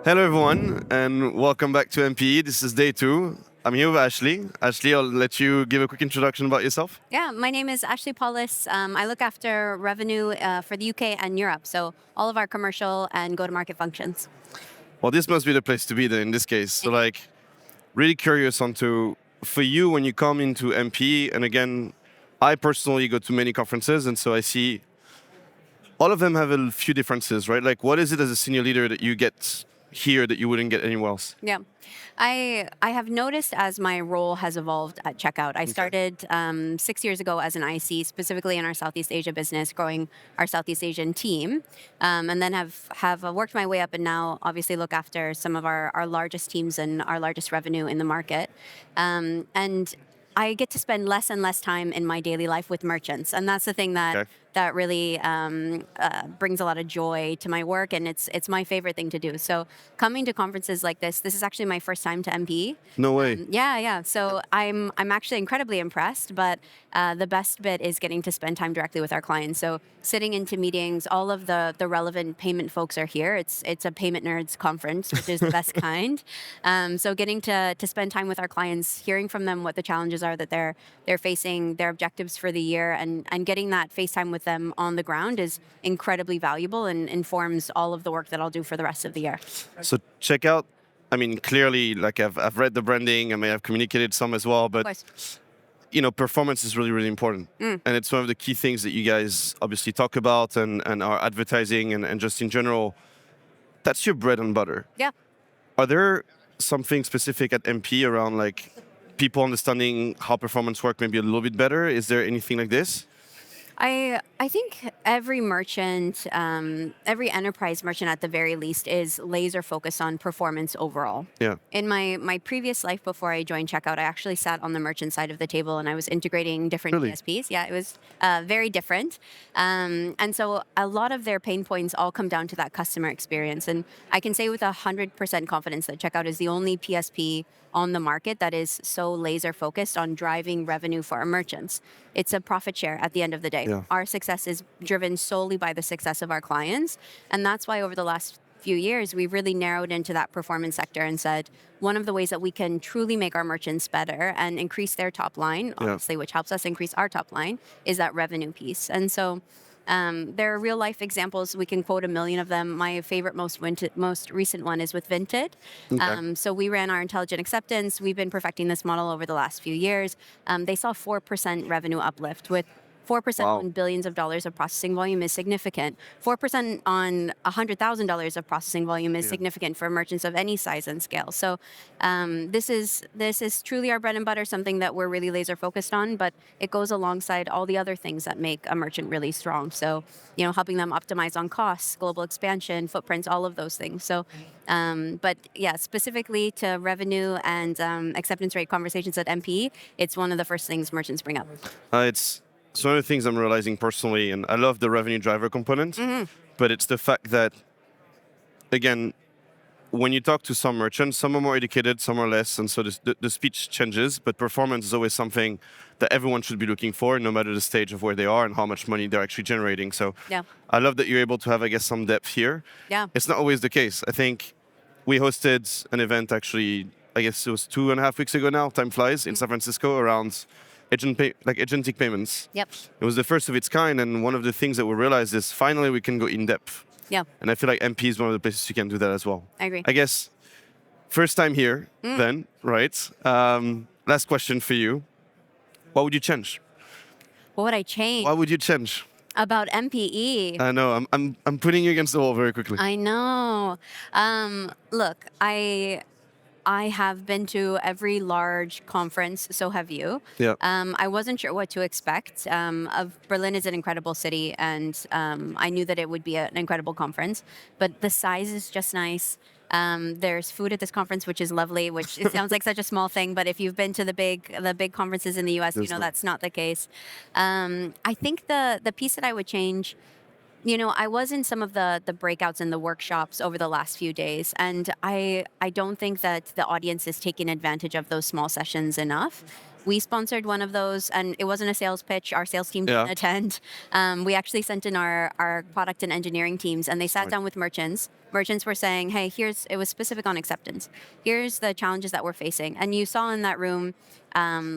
Hello, everyone, and welcome back to MPE. This is day 2. I'm here with Ashley. Ashley, I'll let you give a quick introduction about yourself. Yeah, my name is Ashley Paulus. I look after revenue for the UK and Europe, so all of our commercial and go-to-market functions. Well, this must be the place to be then in this case. So, really curious for you when you come into MPE, and again, I personally go to many conferences, and so I see all of them have a few differences, right? Like, what is it as a senior leader that you get here that you wouldn't get anywhere else? Yeah, I have noticed as my role has evolved at Checkout. I started 6 years ago as an IC, specifically in our Southeast Asia business, growing our Southeast Asian team, and then have worked my way up and now obviously look after some of our largest teams and our largest revenue in the market. And I get to spend less and less time in my daily life with merchants, and that's the thing that really brings a lot of joy to my work, and it's my favorite thing to do. So coming to conferences like this is actually my first time to MPE. No way. Yeah. So I'm actually incredibly impressed, but the best bit is getting to spend time directly with our clients. So sitting into meetings, all of the relevant payment folks are here. It's a payment nerds conference, which is the best kind. So getting to spend time with our clients, hearing from them what the challenges are that they're facing, their objectives for the year, and getting that face time with them on the ground is incredibly valuable and informs all of the work that I'll do for the rest of the year. So check out, I mean, clearly, like I've read the branding, I mean, I've communicated some as well, but performance is really, really important. And it's one of the key things that you guys obviously talk about and are advertising and just in general. That's your bread and butter. Yeah. Are there something specific at MP around like people understanding how performance work maybe a little bit better? Is there anything like this? I think every merchant, every enterprise merchant at the very least, is laser focused on performance overall. Yeah. In my previous life before I joined Checkout, I actually sat on the merchant side of the table and I was integrating different DSPs. Yeah, it was very different. And so a lot of their pain points all come down to that customer experience. And I can say with 100% confidence that Checkout is the only PSP on the market that is so laser focused on driving revenue for our merchants. It's a profit share at the end of the day. Yeah. Our success is driven solely by the success of our clients. And that's why over the last few years, we've really narrowed into that performance sector and said, one of the ways that we can truly make our merchants better and increase their top line, obviously, which helps us increase our top line, is that revenue piece. And so there are real life examples. We can quote a million of them. My favorite, most recent one is with Vinted. So we ran our intelligent acceptance. We've been perfecting this model over the last few years. They saw 4% revenue uplift with 4% on billions of dollars of processing volume is significant. 4% on $100,000 of processing volume is significant for merchants of any size and scale. So this is truly our bread and butter, something that we're really laser focused on, but it goes alongside all the other things that make a merchant really strong. So, helping them optimize on costs, global expansion, footprints, all of those things. So, but yeah, specifically to revenue and acceptance rate conversations at MPE, it's one of the first things merchants bring up. It's one of the things I'm realizing personally, and I love the revenue driver component, but it's the fact that, again, when you talk to some merchants, some are more educated, some are less, and so the speech changes, but performance is always something that everyone should be looking for, no matter the stage of where they are and how much money they're actually generating. So I love that you're able to have, I guess, some depth here. Yeah. It's not always the case. I think we hosted an event actually, I guess it was 2.5 weeks ago now, time flies, in San Francisco around agentic payments. Yep. It was the first of its kind, and one of the things that we realized is finally we can go in depth. Yeah. And I feel like MP is one of the places you can do that as well. I agree. I guess first time here, then, right? Last question for you: what would you change? What would I change? What would you change About MPE? I know I'm putting you against the wall very quickly. I know. Look, I have been to every large conference, so have you. Yeah. I wasn't sure what to expect. Berlin is an incredible city, and I knew that it would be an incredible conference. But the size is just nice. There's food at this conference, which is lovely. Which it sounds like such a small thing, but if you've been to the big conferences in the U.S., that's not the case. I think the piece that I would change. I was in some of the breakouts and the workshops over the last few days, and I don't think that the audience is taking advantage of those small sessions enough. We sponsored one of those, and it wasn't a sales pitch. Our sales team Yeah. didn't attend. We actually sent in our product and engineering teams, and they sat down with merchants. Merchants were saying, hey, it was specific on acceptance. Here's the challenges that we're facing. And you saw in that room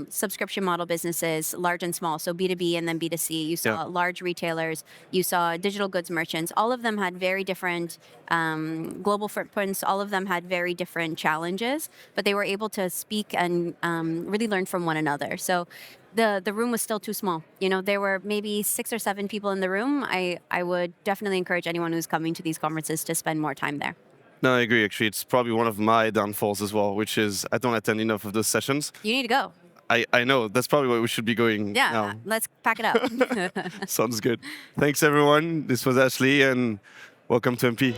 subscription model businesses, large and small, so B2B and then B2C. You saw large retailers. You saw digital goods merchants. All of them had very different global footprints. All of them had very different challenges, but they were able to speak and really learn from one another. So the room was still too small. You know, there were maybe 6 or 7 people in the room. I would definitely encourage anyone who's coming to these conferences to spend more time there. No, I agree. Actually, it's probably one of my downfalls as well, which is I don't attend enough of those sessions. You need to go. I know. That's probably where we should be going now. Let's pack it up. Sounds good. Thanks, everyone. This was Ashley, and welcome to MP.